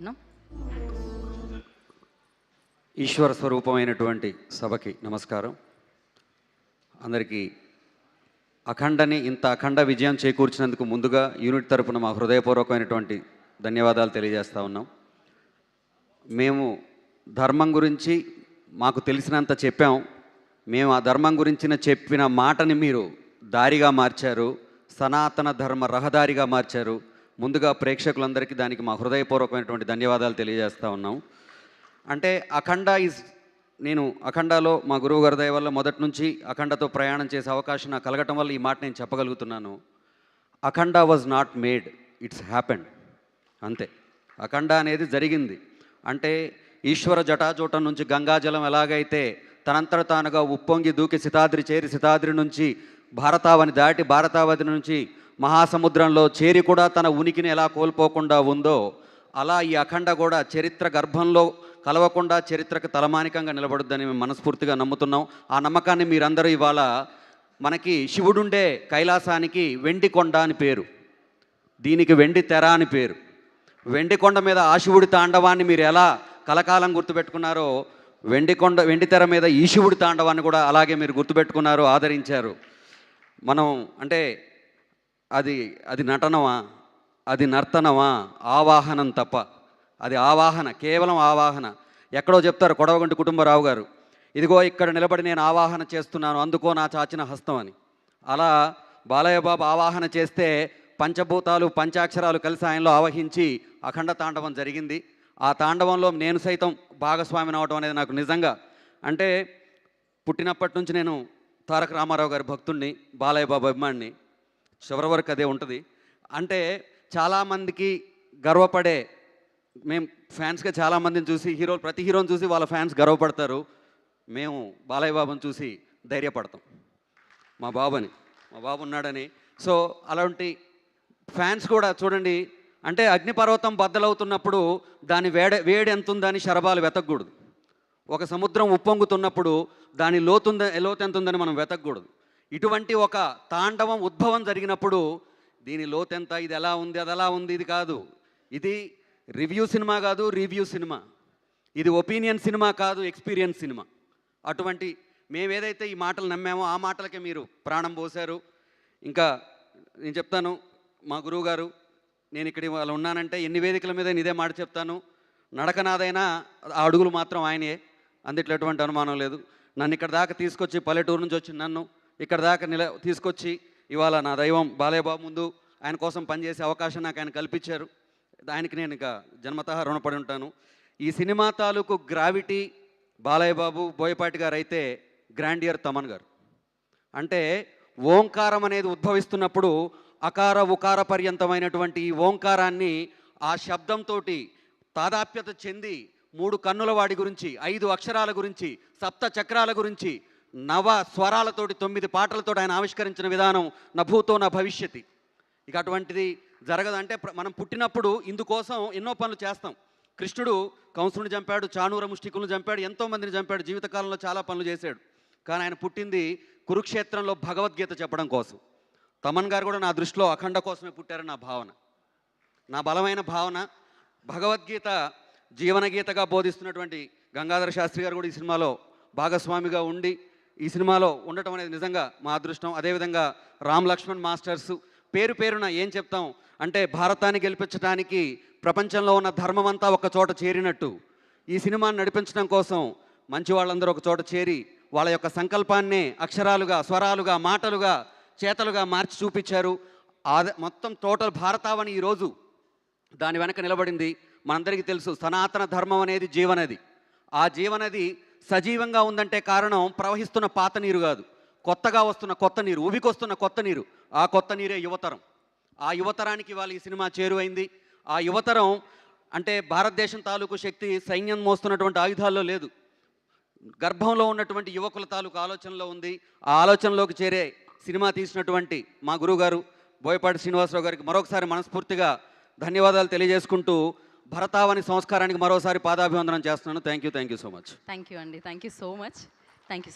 ను ఈశ్వర స్వరూపమైనటువంటి సభకి నమస్కారం. అందరికీ అఖండని ఇంత అఖండ విజయం చేకూర్చినందుకు ముందుగా యూనిట్ తరపున మా హృదయపూర్వకమైనటువంటి ధన్యవాదాలు తెలియజేస్తూ ఉన్నాం. మేము ధర్మం గురించి మాకు తెలిసినంత చెప్పాం. మేము ఆ ధర్మం గురించిన చెప్పిన మాటని మీరు దారిగా మార్చారు, సనాతన ధర్మ రహదారిగా మార్చారు. ముందుగా ప్రేక్షకులందరికీ దానికి మా హృదయపూర్వకమైనటువంటి ధన్యవాదాలు తెలియజేస్తూ ఉన్నాం. అంటే నేను అఖండాలో మా గురువు గారి దయ వల్ల మొదటి నుంచి అఖండతో ప్రయాణం చేసే అవకాశం నాకు కలగటం వల్ల ఈ మాట నేను చెప్పగలుగుతున్నాను. Akhanda was not made, it's happened. అంతే, అఖండ అనేది జరిగింది. అంటే ఈశ్వర జటాజూటం నుంచి గంగాజలం ఎలాగైతే తనంతట తానుగా ఉప్పొంగి దూకి సితాద్రి చేరి సితాద్రి నుంచి భారతావని దాటి భారతావతి నుంచి మహాసముద్రంలో చేరి కూడా తన ఉనికిని ఎలా కోల్పోకుండా ఉందో, అలా ఈ అఖండ కూడా చరిత్ర గర్భంలో కలవకుండా చరిత్రకు తలమానికంగా నిలబడుద్దని మేము మనస్ఫూర్తిగా నమ్ముతున్నాం. ఆ నమ్మకాన్ని మీరందరూ ఇవాళ మనకి శివుడుండే కైలాసానికి వెండి కొండ అని పేరు, దీనికి వెండి తెర అని పేరు. వెండి కొండ మీద ఆ శివుడి తాండవాన్ని మీరు ఎలా కలకాలం గుర్తుపెట్టుకున్నారో, వెండి తెర మీద ఈ శివుడి తాండవాన్ని కూడా అలాగే మీరు గుర్తుపెట్టుకున్నారు, ఆదరించారు. మనం అంటే అది నటనమా, అది నర్తనమా? ఆవాహనం తప్ప. అది ఆవాహన, కేవలం ఆవాహన. ఎక్కడో చెప్తారు కొడవగంటి కుటుంబరావు గారు, ఇదిగో ఇక్కడ నిలబడి నేను ఆవాహన చేస్తున్నాను, అందుకో నా చాచిన హస్తం అని. అలా బాలయ్య బాబు ఆవాహన చేస్తే పంచభూతాలు పంచాక్షరాలు కలిసి ఆయనలో ఆవహించి అఖండ తాండవం జరిగింది. ఆ తాండవంలో నేను సైతం భాగస్వామిని అవడం అనేది నాకు నిజంగా, అంటే పుట్టినప్పటి నుంచి నేను తారక రామారావు గారి భక్తుడిని, బాలయ్య బాబు అభిమానిని, చివరి వరకు అదే ఉంటుంది. అంటే చాలామందికి గర్వపడే, మేము ఫ్యాన్స్గా చాలామందిని చూసి ప్రతి హీరోని చూసి వాళ్ళ ఫ్యాన్స్ గర్వపడతారు. మేము బాలయ్య బాబుని చూసి ధైర్యపడతాం, మా బాబు ఉన్నాడని. సో అలాంటి ఫ్యాన్స్ కూడా చూడండి, అంటే అగ్నిపర్వతం బద్దలవుతున్నప్పుడు దాని వేడి ఎంత ఉందని శరభాలు వెతకూడదు. ఒక సముద్రం ఉప్పొంగుతున్నప్పుడు దాని లోతు ఎంత ఉందని మనం వెతకూడదు. ఇటువంటి ఒక తాండవం ఉద్భవం జరిగినప్పుడు దీని లోతెంత, ఇది ఎలా ఉంది, అది ఎలా ఉంది, ఇది కాదు. ఇది రివ్యూ సినిమా కాదు, రివ్యూ సినిమా. ఇది ఒపీనియన్ సినిమా కాదు, ఎక్స్పీరియన్స్ సినిమా. అటువంటి మేము ఏదైతే ఈ మాటలు నమ్మామో ఆ మాటలకే మీరు ప్రాణం పోశారు. ఇంకా నేను చెప్తాను, మా గురువు గారు, నేను ఇక్కడ వాళ్ళు ఉన్నానంటే ఎన్ని వేదికల మీద ఇదే మాట చెప్తాను, నడకనాదైనా ఆ అడుగులు మాత్రం ఆయనే, అందుట్లో ఎటువంటి అనుమానం లేదు. నన్ను ఇక్కడ దాకా తీసుకొచ్చి, పల్లెటూరు నుంచి వచ్చి నన్ను ఇక్కడ దాకా తీసుకొచ్చి ఇవాళ నా దైవం బాలయ్య బాబు ముందు ఆయన కోసం పనిచేసే అవకాశం నాకు ఆయన కల్పించారు. ఆయనకి నేను ఇక జన్మతః రుణపడి ఉంటాను. ఈ సినిమా తాలూకు గ్రావిటీ బాలయ్య బాబు, బోయపాటి గారు అయితే గ్రాండియర్ తమన్ గారు. అంటే ఓంకారం అనేది ఉద్భవిస్తున్నప్పుడు అకార ఉకార పర్యంతమైనటువంటి ఈ ఓంకారాన్ని ఆ శబ్దంతో తాదాప్యత చెంది 3 కన్నుల వాడి గురించి, 5 అక్షరాల గురించి, 7 చక్రాల గురించి, 9 స్వరాలతోటి 9 పాటలతో ఆయన ఆవిష్కరించిన విధానం నా భూతో నా భవిష్యత్తి. ఇక అటువంటిది జరగదు. అంటే మనం పుట్టినప్పుడు ఇందుకోసం ఎన్నో పనులు చేస్తాం. కృష్ణుడు కంసుని చంపాడు, చాణూర ముష్టికులను చంపాడు, ఎంతోమందిని చంపాడు, జీవితకాలంలో చాలా పనులు చేశాడు. కానీ ఆయన పుట్టింది కురుక్షేత్రంలో భగవద్గీత చెప్పడం కోసం. తమన్ గారు కూడా నా దృష్టిలో అఖండ కోసమే పుట్టారని నా భావన, నా బలమైన భావన. భగవద్గీత జీవనగీతగా బోధిస్తున్నటువంటి గంగాధర శాస్త్రి గారు కూడా ఈ సినిమాలో భాగస్వామిగా ఉండి ఈ సినిమాలో ఉండటం అనేది నిజంగా మా అదృష్టం. అదేవిధంగా రామ్ లక్ష్మణ్ మాస్టర్స్, పేరున ఏం చెప్తాం అంటే భారతాన్ని గెలిపించడానికి ప్రపంచంలో ఉన్న ధర్మం అంతా ఒక చోట చేరినట్టు ఈ సినిమాని నడిపించడం కోసం మంచి వాళ్ళందరూ ఒక చోట చేరి వాళ్ళ యొక్క సంకల్పాన్నే అక్షరాలుగా, స్వరాలుగా, మాటలుగా, చేతలుగా మార్చి చూపించారు. మొత్తం టోటల్ భారతావని ఈరోజు దాని వెనక నిలబడింది. మనందరికీ తెలుసు, సనాతన ధర్మం అనేది జీవనది. ఆ జీవనది సజీవంగా ఉందంటే కారణం ప్రవహిస్తున్న పాత నీరు కాదు, కొత్తగా వస్తున్న కొత్త నీరు, ఉబికొస్తున్న కొత్త నీరు. ఆ కొత్త నీరే యువతరం. ఆ యువతరానికి వాళ్ళు ఈ సినిమా చేరువైంది. ఆ యువతరం అంటే భారతదేశం తాలూకు శక్తి సైన్యం మోస్తున్నటువంటి ఆయుధాల్లో లేదు, గర్భంలో ఉన్నటువంటి యువకుల తాలూకు ఆలోచనలో ఉంది. ఆ ఆలోచనలోకి చేరే సినిమా తీసినటువంటి మా గురువుగారు బోయపాటి శ్రీనివాసరావు గారికి మరొకసారి మనస్ఫూర్తిగా ధన్యవాదాలు తెలియజేసుకుంటూ భరతావని సంస్కారానికి మరోసారి పాదాభివందనం చేస్తున్నాను. Thank you so much. Thank you అండి, thank you so much. Thank you.